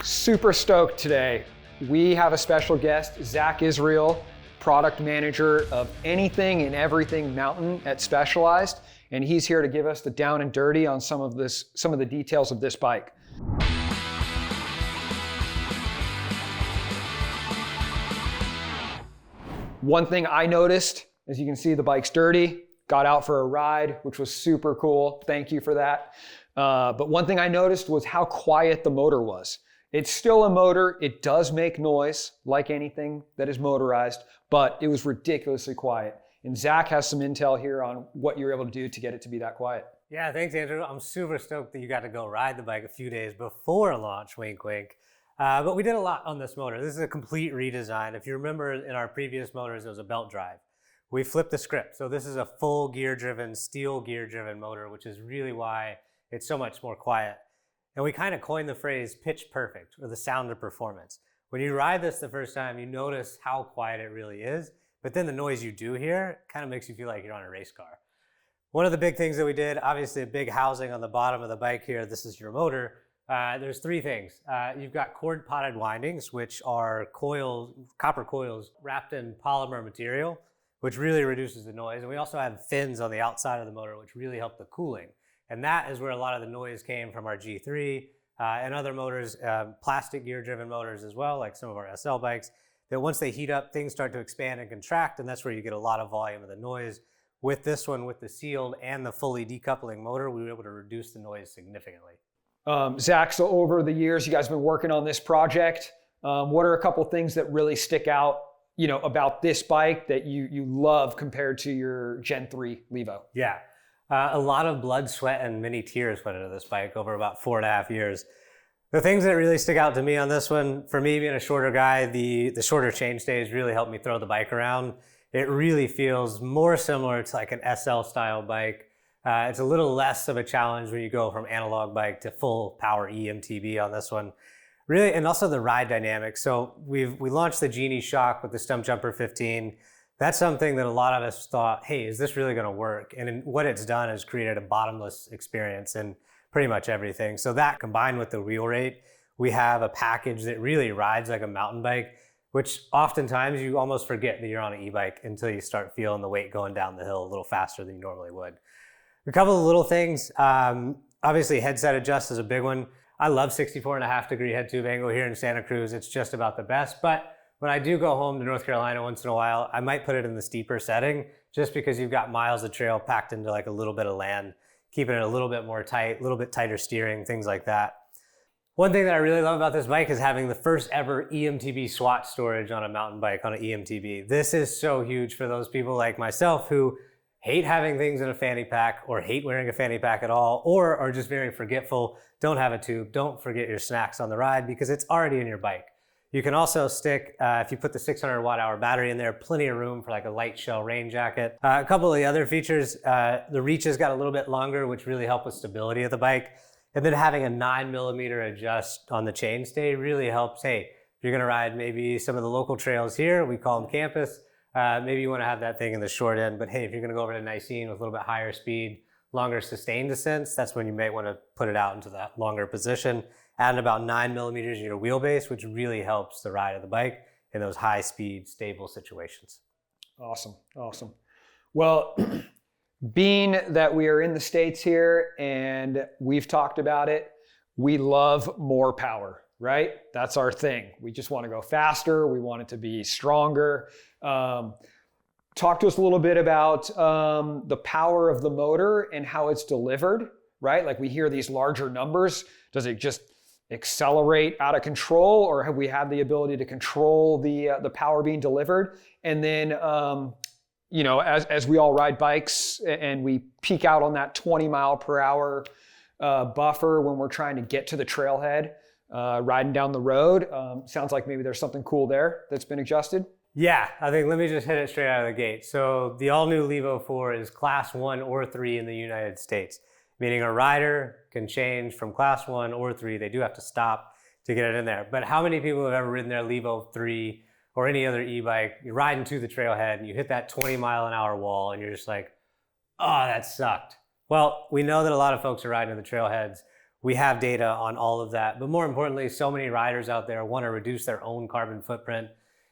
Super stoked today. We have a special guest, Zach Israel, product manager of anything and everything mountain at Specialized, and he's here to give us the down and dirty on some of the details of this bike. One thing I noticed, as you can see, the bike's dirty. Got out for a ride, which was super cool. Thank you for that. But one thing I noticed was how quiet the motor was. It's still a motor. It does make noise like anything that is motorized, but it was ridiculously quiet. And Zach has some intel here on what you're able to do to get it to be that quiet. Yeah, thanks, Andrew. I'm super stoked that you got to go ride the bike a few days before launch, wink, wink. But we did a lot on this motor. This is a complete redesign. If you remember in our previous motors, it was a belt drive. We flipped the script. So this is a full gear-driven, steel gear-driven motor, which is really why it's so much more quiet. And we kind of coined the phrase pitch perfect, or the sound of performance. When you ride this the first time, you notice how quiet it really is, but then the noise you do hear kind of makes you feel like you're on a race car. One of the big things that we did, obviously a big housing on the bottom of the bike here, this is your motor. There's three things. You've got cord potted windings, which are coils, copper coils wrapped in polymer material, which really reduces the noise. And we also have fins on the outside of the motor, which really help the cooling. And that is where a lot of the noise came from our G3 and other motors, plastic gear-driven motors as well, like some of our SL bikes, that once they heat up, things start to expand and contract, and that's where you get a lot of volume of the noise. With this one, with the sealed and the fully decoupling motor, we were able to reduce the noise significantly. Zach, so over the years, you guys have been working on this project. What are a couple things that really stick out, about this bike that you love compared to your Gen 3 Levo? Yeah. A lot of blood, sweat, and many tears went into this bike over about 4.5 years. The things that really stick out to me on this one, for me being a shorter guy, the shorter chain stays really helped me throw the bike around. It really feels more similar to like an SL style bike. It's a little less of a challenge when you go from analog bike to full power EMTB on this one. Really, and also the ride dynamics. So we launched the Genie shock with the Stump Jumper 15. That's something that a lot of us thought, hey, is this really going to work? And what it's done is created a bottomless experience in pretty much everything. So that combined with the wheel rate, we have a package that really rides like a mountain bike, which oftentimes you almost forget that you're on an e-bike until you start feeling the weight going down the hill a little faster than you normally would. A couple of little things. Obviously, headset adjust is a big one. I love 64.5 degree head tube angle here in Santa Cruz. It's just about the best. But when I do go home to North Carolina once in a while, I might put it in the steeper setting just because you've got miles of trail packed into like a little bit of land, keeping it a little bit more tight, a little bit tighter steering, things like that. One thing that I really love about this bike is having the first ever EMTB SWAT storage on a mountain bike on an EMTB. This is so huge for those people like myself who hate having things in a fanny pack or hate wearing a fanny pack at all, or are just very forgetful, don't have a tube, don't forget your snacks on the ride because it's already in your bike. You can also stick, if you put the 600 watt hour battery in there, plenty of room for like a light shell rain jacket. A couple of the other features, the reach has got a little bit longer, which really help with stability of the bike. And then having a 9mm adjust on the chainstay really helps. Hey, if you're gonna ride maybe some of the local trails here, we call them campus, maybe you wanna have that thing in the short end, but hey, if you're gonna go over to Nicene with a little bit higher speed, longer sustained descents, that's when you may wanna put it out into that longer position. Adding about 9mm in your wheelbase, which really helps the ride of the bike in those high speed, stable situations. Awesome, awesome. Well, being that we are in the States here and we've talked about it, we love more power, right? That's our thing. We just want to go faster. We want it to be stronger. Talk to us a little bit about the power of the motor and how it's delivered, right? Like we hear these larger numbers. Does it just accelerate out of control, or have we had the ability to control the power being delivered? And then, as we all ride bikes and we peak out on that 20 mile per hour buffer when we're trying to get to the trailhead, riding down the road, sounds like maybe there's something cool there that's been adjusted. Yeah, I think let me just hit it straight out of the gate. So the all-new Levo 4 is Class 1 or 3 in the United States, meaning a rider can change from Class 1 or 3. They do have to stop to get it in there. But how many people have ever ridden their Levo 3 or any other e-bike, you're riding to the trailhead and you hit that 20 mile an hour wall and you're just like, oh, that sucked. Well, we know that a lot of folks are riding to the trailheads We have data on all of that. But more importantly, so many riders out there want to reduce their own carbon footprint.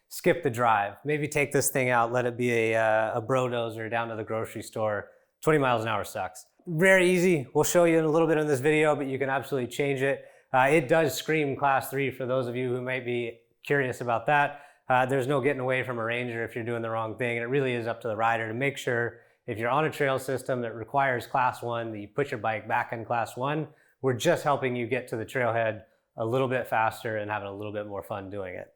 Skip the drive. Maybe take this thing out, let it be a brodozer down to the grocery store. 20 miles an hour sucks. Very easy. We'll show you in a little bit in this video, but you can absolutely change it. It does scream Class 3 for those of you who might be curious about that. There's no getting away from a Ranger if you're doing the wrong thing, and it really is up to the rider to make sure if you're on a trail system that requires Class 1, that you put your bike back in Class 1. We're just helping you get to the trailhead a little bit faster and having a little bit more fun doing it.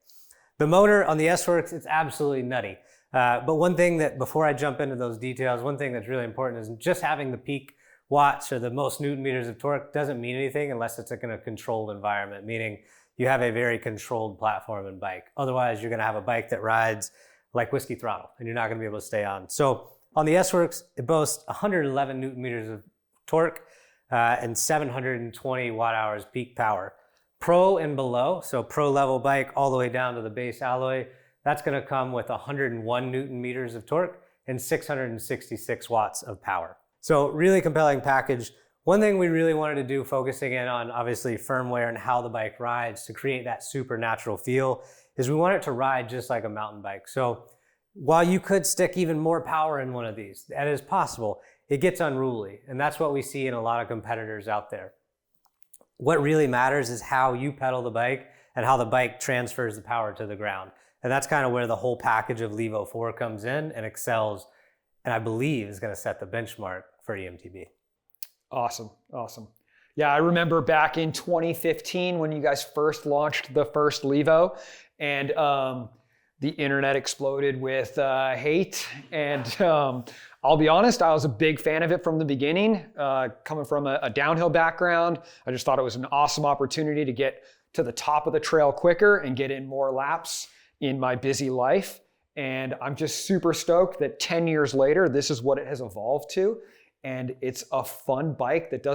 The motor on the S-Works, it's absolutely nutty. But one thing that, before I jump into those details, one thing that's really important is just having the peak watts or the most Newton meters of torque doesn't mean anything unless it's in a controlled environment, meaning you have a very controlled platform and bike. Otherwise, you're gonna have a bike that rides like whiskey throttle and you're not gonna be able to stay on. So on the S-Works, it boasts 111 Newton meters of torque and 720 watt hours peak power. Pro and below, so pro level bike all the way down to the base alloy, that's gonna come with 101 Newton meters of torque and 666 watts of power. So really compelling package. One thing we really wanted to do, focusing in on obviously firmware and how the bike rides to create that supernatural feel, is we want it to ride just like a mountain bike. So while you could stick even more power in one of these, that is possible, it gets unruly. And that's what we see in a lot of competitors out there. What really matters is how you pedal the bike and how the bike transfers the power to the ground. And that's kind of where the whole package of Levo 4 comes in and excels, and I believe is gonna set the benchmark for EMTB. Awesome, awesome. Yeah, I remember back in 2015 when you guys first launched the first Levo, and the internet exploded with hate. And I'll be honest, I was a big fan of it from the beginning. Coming from a downhill background, I just thought it was an awesome opportunity to get to the top of the trail quicker and get in more laps in my busy life. And I'm just super stoked that 10 years later, this is what it has evolved to. And it's a fun bike that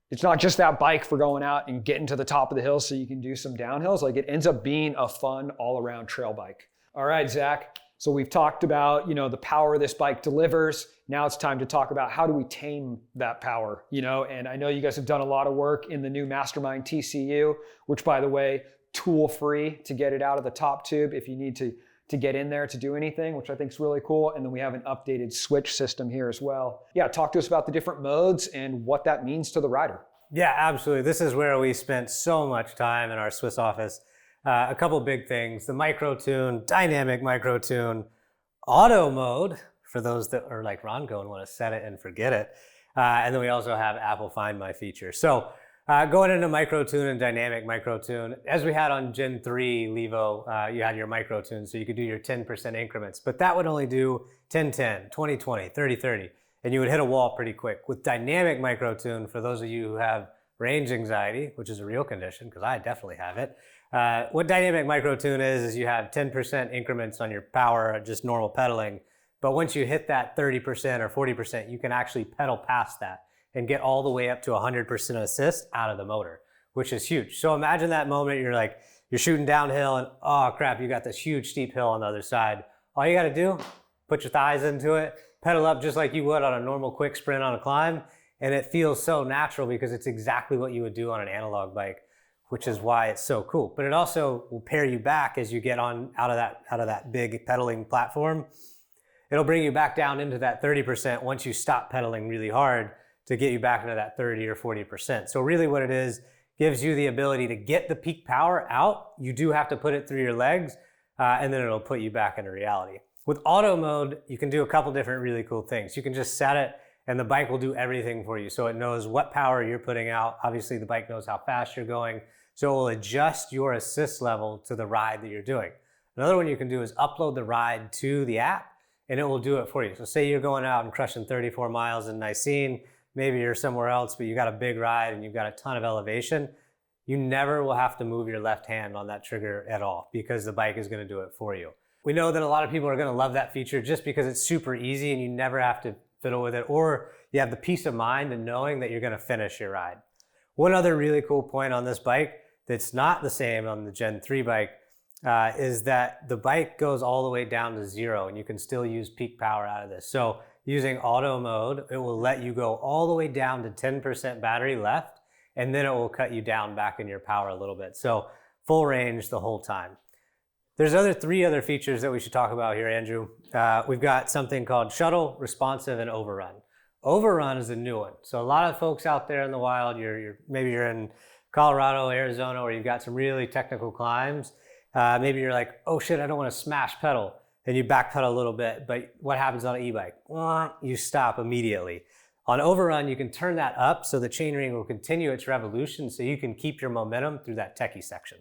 it's not just that bike for going out and getting to the top of the hill so you can do some downhills. Like, it ends up being a fun all-around trail bike. All right, Zach. So we've talked about, the power this bike delivers. Now it's time to talk about how do we tame that power, and I know you guys have done a lot of work in the new MasterMind TCU, which, by the way, tool-free to get it out of the top tube if you need to get in there to do anything, which I think is really cool. And then we have an updated switch system here as well. Yeah, talk to us about the different modes and what that means to the rider. Yeah, absolutely. This is where we spent so much time in our Swiss office. A couple big things: the micro tune, dynamic micro tune, auto mode for those that are like Ronco and want to set it and forget it. And then we also have Apple Find My feature. So going into micro tune and dynamic micro tune, as we had on Gen 3 Levo, you had your micro tune, so you could do your 10% increments, but that would only do 10-10, 20-20, 30-30, and you would hit a wall pretty quick. With dynamic micro tune, for those of you who have range anxiety, which is a real condition, because I definitely have it, what dynamic micro tune is you have 10% increments on your power, just normal pedaling, but once you hit that 30% or 40%, you can actually pedal past that and get all the way up to 100% assist out of the motor, which is huge. So imagine that moment, you're shooting downhill and, oh crap, you got this huge steep hill on the other side. All you gotta do, put your thighs into it, pedal up just like you would on a normal quick sprint on a climb, and it feels so natural because it's exactly what you would do on an analog bike, which is why it's so cool. But it also will pair you back as you get on out of that big pedaling platform. It'll bring you back down into that 30% once you stop pedaling really hard, to get you back into that 30 or 40%. So really what it is, gives you the ability to get the peak power out. You do have to put it through your legs, and then it'll put you back into reality. With auto mode, you can do a couple different really cool things. You can just set it and the bike will do everything for you. So it knows what power you're putting out. Obviously the bike knows how fast you're going. So it will adjust your assist level to the ride that you're doing. Another one you can do is upload the ride to the app and it will do it for you. So say you're going out and crushing 34 miles in Nicene, maybe you're somewhere else, but you got a big ride and you've got a ton of elevation. You never will have to move your left hand on that trigger at all because the bike is going to do it for you. We know that a lot of people are going to love that feature just because it's super easy and you never have to fiddle with it, or you have the peace of mind and knowing that you're going to finish your ride. One other really cool point on this bike that's not the same on the Gen 3 bike is that the bike goes all the way down to 0 and you can still use peak power out of this. So using auto mode, it will let you go all the way down to 10% battery left and then it will cut you down back in your power a little bit. So full range the whole time. There's three other features that we should talk about here, Andrew. We've got something called shuttle, responsive, and overrun. Overrun is a new one. So a lot of folks out there in the wild, maybe you're in Colorado, Arizona, where you've got some really technical climbs. Maybe you're like, oh shit, I don't want to smash pedal. And you backpedal a little bit, but what happens on an e-bike? You stop immediately. On overrun, you can turn that up so the chainring will continue its revolution so you can keep your momentum through that techie section.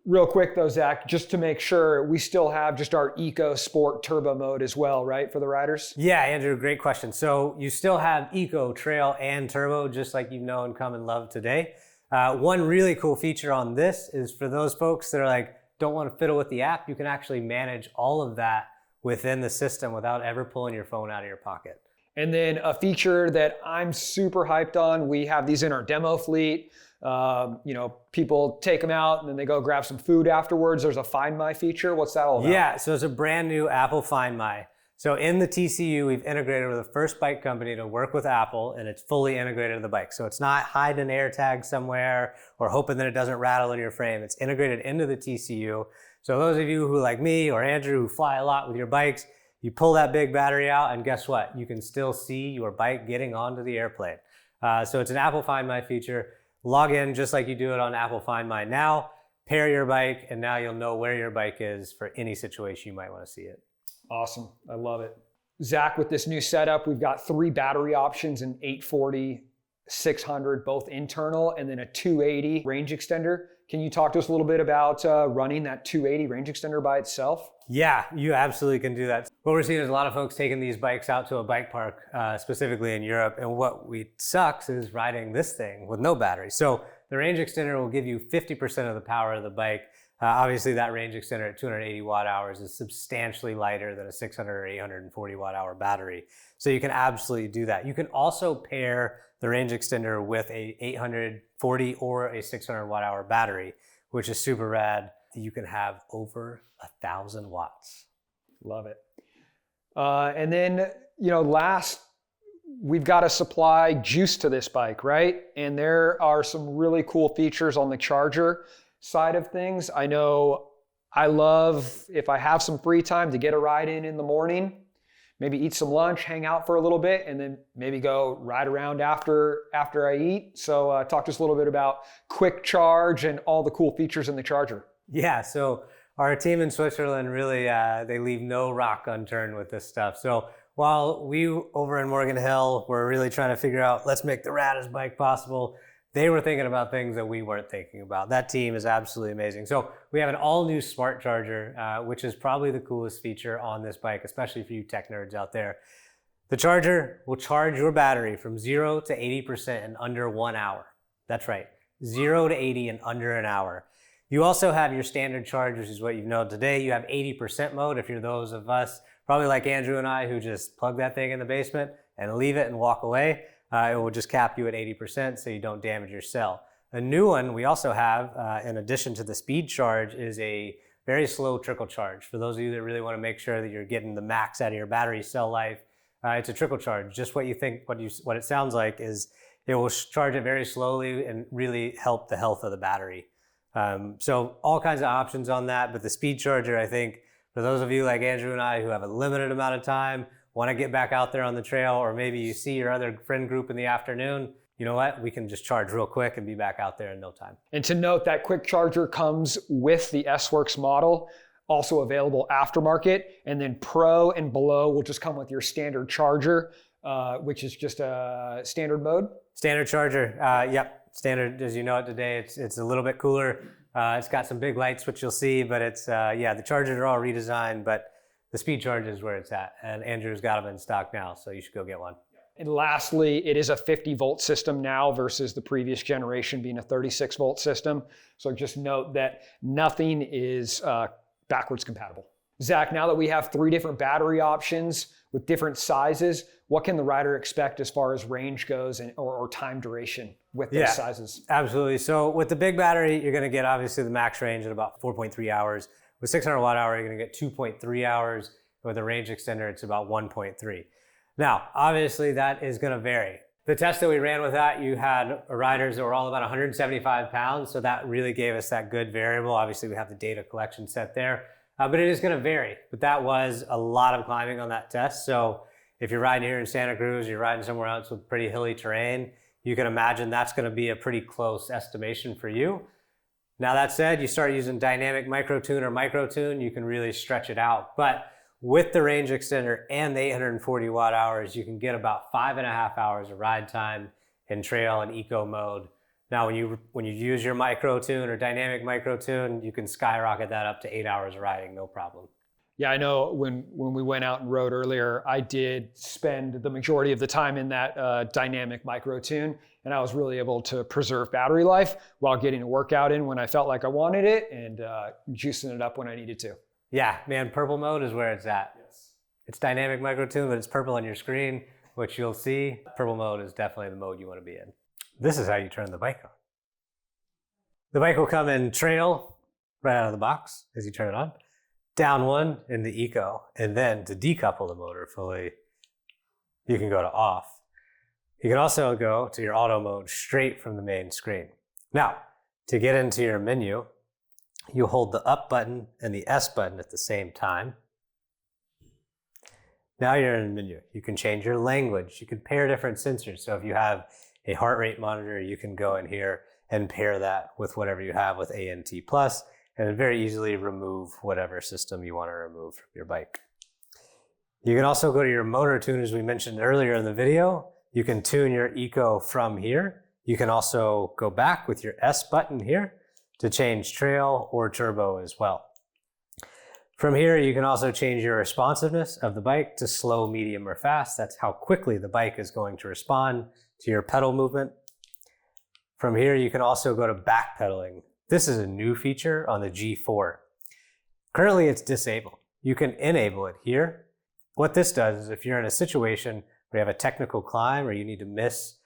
Real quick though, Zach, just to make sure, we still have just our Eco Sport Turbo mode as well, right, for the riders? Yeah, Andrew, great question. So you still have Eco, Trail, and Turbo, just like you've known, come and love today. One really cool feature on this is for those folks that are like, don't want to fiddle with the app, you can actually manage all of that within the system without ever pulling your phone out of your pocket. And then a feature that I'm super hyped on, we have these in our demo fleet. People take them out and then they go grab some food afterwards. There's a Find My feature. What's that all about? Yeah, so it's a brand new Apple Find My. So in the TCU, we've integrated with the first bike company to work with Apple, and it's fully integrated to the bike. So it's not hiding an air tag somewhere or hoping that it doesn't rattle in your frame. It's integrated into the TCU. So those of you who, like me or Andrew, who fly a lot with your bikes, you pull that big battery out and guess what? You can still see your bike getting onto the airplane. So it's an Apple Find My feature. Log in just like you do it on Apple Find My now, pair your bike, and now you'll know where your bike is for any situation you might want to see it. Awesome. I love it. Zach, with this new setup, we've got 3 battery options, an 840, 600, both internal, and then a 280 range extender. Can you talk to us a little bit about running that 280 range extender by itself? Yeah, you absolutely can do that. What we're seeing is a lot of folks taking these bikes out to a bike park, specifically in Europe, and what sucks is riding this thing with no battery. So the range extender will give you 50% of the power of the bike. Obviously, that range extender at 280 watt hours is substantially lighter than a 600 or 840 watt hour battery. So you can absolutely do that. You can also pair the range extender with a 840 or a 600 watt hour battery, which is super rad. You can have over 1,000 watts. Love it. And then, last, we've got to supply juice to this bike, right? And there are some really cool features on the charger side of things. I know I love, if I have some free time, to get a ride in the morning, maybe eat some lunch, hang out for a little bit, and then maybe go ride around after I eat. So talk to us a little bit about quick charge and all the cool features in the charger. Yeah, so our team in Switzerland really, they leave no rock unturned with this stuff. So while we over in Morgan Hill were really trying to figure out, let's make the raddest bike possible, they were thinking about things that we weren't thinking about. That team is absolutely amazing. So we have an all new smart charger, which is probably the coolest feature on this bike, especially for you tech nerds out there. The charger will charge your battery from 0 to 80% in under 1 hour. That's right, 0 to 80 in under an hour. You also have your standard charge, which is what you know today. You have 80% mode if you're those of us, probably like Andrew and I, who just plug that thing in the basement and leave it and walk away. It will just cap you at 80% so you don't damage your cell. A new one we also have, in addition to the speed charge, is a very slow trickle charge. For those of you that really want to make sure that you're getting the max out of your battery cell life, it's a trickle charge. Just what you think, what it sounds like is it will charge it very slowly and really help the health of the battery. So all kinds of options on that, but the speed charger, I think, for those of you like Andrew and I who have a limited amount of time, want to get back out there on the trail, or maybe you see your other friend group in the afternoon, you know what? We can just charge real quick and be back out there in no time. And to note, that quick charger comes with the S-Works model, also available aftermarket, and then Pro and below will just come with your standard charger, which is just a standard mode. Standard charger, yep. Standard as you know it today. It's a little bit cooler. It's got some big lights, which you'll see, but it's, the chargers are all redesigned, but the speed charge is where it's at, and Andrew's got them in stock now, so you should go get one. And lastly, it is a 50 volt system now versus the previous generation being a 36 volt system. So just note that nothing is backwards compatible. Zach, now that we have 3 different battery options with different sizes, what can the rider expect as far as range goes or time duration with those sizes? Absolutely. So with the big battery, you're going to get obviously the max range at about 4.3 hours. With 600 watt hour, you're going to get 2.3 hours. With a range extender, it's about 1.3. Now, obviously that is going to vary. The test that we ran with that, you had riders that were all about 175 pounds. So that really gave us that good variable. Obviously we have the data collection set there, but it is gonna vary. But that was a lot of climbing on that test. So if you're riding here in Santa Cruz, you're riding somewhere else with pretty hilly terrain, you can imagine that's gonna be a pretty close estimation for you. Now that said, you start using dynamic micro tune or micro tune, you can really stretch it out. But with the range extender and the 840 watt hours, you can get about 5.5 hours of ride time in trail and eco mode. Now, when you use your micro tune or dynamic micro tune, you can skyrocket that up to 8 hours of riding, no problem. Yeah, I know when we went out and rode earlier, I did spend the majority of the time in that dynamic micro tune, and I was really able to preserve battery life while getting a workout in when I felt like I wanted it and juicing it up when I needed to. Yeah, man, purple mode is where it's at. Yes. It's dynamic micro tune, but it's purple on your screen, which you'll see. Purple mode is definitely the mode you want to be in. This is how you turn the bike on. The bike will come in trail right out of the box as you turn it on. Down one in the eco, and then to decouple the motor fully, you can go to off. You can also go to your auto mode straight from the main screen. Now, to get into your menu, you hold the up button and the S button at the same time. Now you're in the menu. You can change your language. You can pair different sensors. So if you have a heart rate monitor, you can go in here and pair that with whatever you have with ANT+, and very easily remove whatever system you want to remove from your bike. You can also go to your motor tune, as we mentioned earlier in the video. You can tune your eco from here. You can also go back with your S button here to change trail or turbo as well. From here, you can also change your responsiveness of the bike to slow, medium, or fast. That's how quickly the bike is going to respond to your pedal movement. From here, you can also go to backpedaling. This is a new feature on the G4. Currently, it's disabled. You can enable it here. What this does is if you're in a situation where you have a technical climb or you need to miss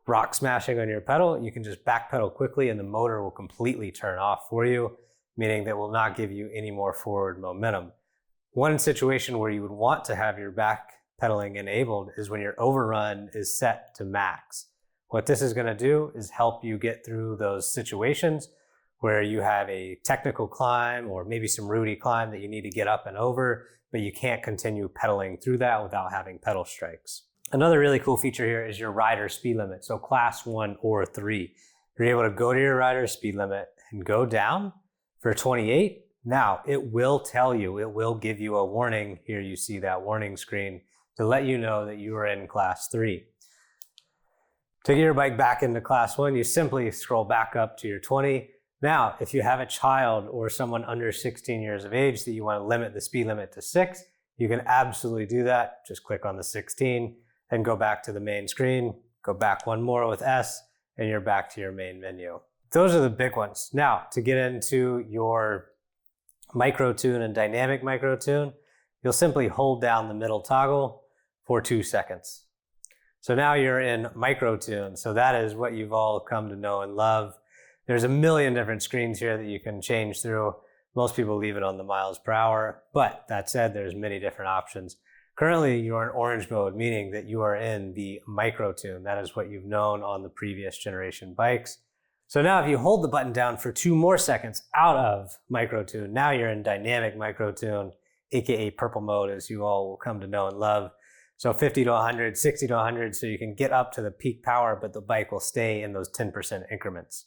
rock smashing on your pedal, you can just backpedal quickly and the motor will completely turn off for you, meaning that will not give you any more forward momentum. One situation where you would want to have your backpedaling enabled is when your overrun is set to max. What this is going to do is help you get through those situations where you have a technical climb or maybe some rooty climb that you need to get up and over, but you can't continue pedaling through that without having pedal strikes. Another really cool feature here is your rider speed limit. So class 1 or 3. You're able to go to your rider speed limit and go down for 28. Now it will tell you, it will give you a warning. Here you see that warning screen to let you know that you are in class 3. To get your bike back into class 1, you simply scroll back up to your 20. Now, if you have a child or someone under 16 years of age that you want to limit the speed limit to 6, you can absolutely do that. Just click on the 16 and go back to the main screen, go back one more with S, and you're back to your main menu. Those are the big ones. Now, to get into your micro tune and dynamic micro tune, you'll simply hold down the middle toggle for 2 seconds. So now you're in micro tune. So that is what you've all come to know and love. There's a million different screens here that you can change through. Most people leave it on the miles per hour, but that said, there's many different options. Currently, you're in orange mode, meaning that you are in the micro tune. That is what you've known on the previous generation bikes. So now if you hold the button down for 2 more seconds out of micro tune, now you're in dynamic micro tune, AKA purple mode, as you all will come to know and love. So 50 to 100, 60 to 100, so you can get up to the peak power, but the bike will stay in those 10% increments.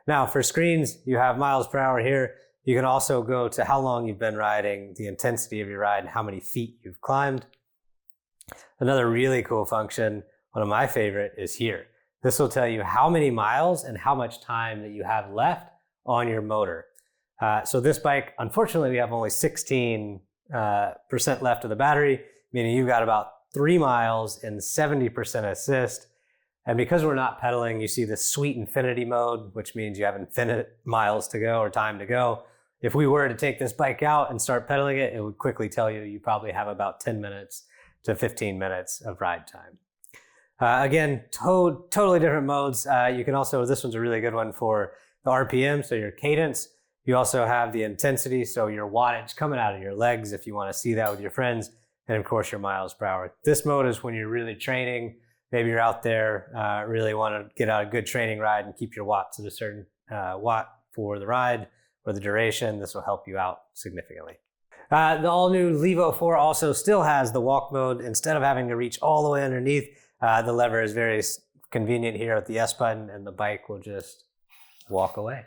Now for screens, you have miles per hour here. You can also go to how long you've been riding, the intensity of your ride, and how many feet you've climbed. Another really cool function, one of my favorite, is here. This will tell you how many miles and how much time that you have left on your motor. So this bike, unfortunately, we have only 16% left of the battery, meaning you've got about 3 miles and 70% assist. And because we're not pedaling, you see this sweet infinity mode, which means you have infinite miles to go or time to go. If we were to take this bike out and start pedaling it, it would quickly tell you you probably have about 10 minutes to 15 minutes of ride time. Again, totally different modes. You can also, this one's a really good one for the RPM, so your cadence. You also have the intensity, so your wattage coming out of your legs if you want to see that with your friends, and of course your miles per hour. This mode is when you're really training maybe you're out there, really want to get out a good training ride and keep your watts at a certain watt for the ride or the duration, this will help you out significantly. The all-new Levo 4 also still has the walk mode. Instead of having to reach all the way underneath, the lever is very convenient here at the S button, and the bike will just walk away.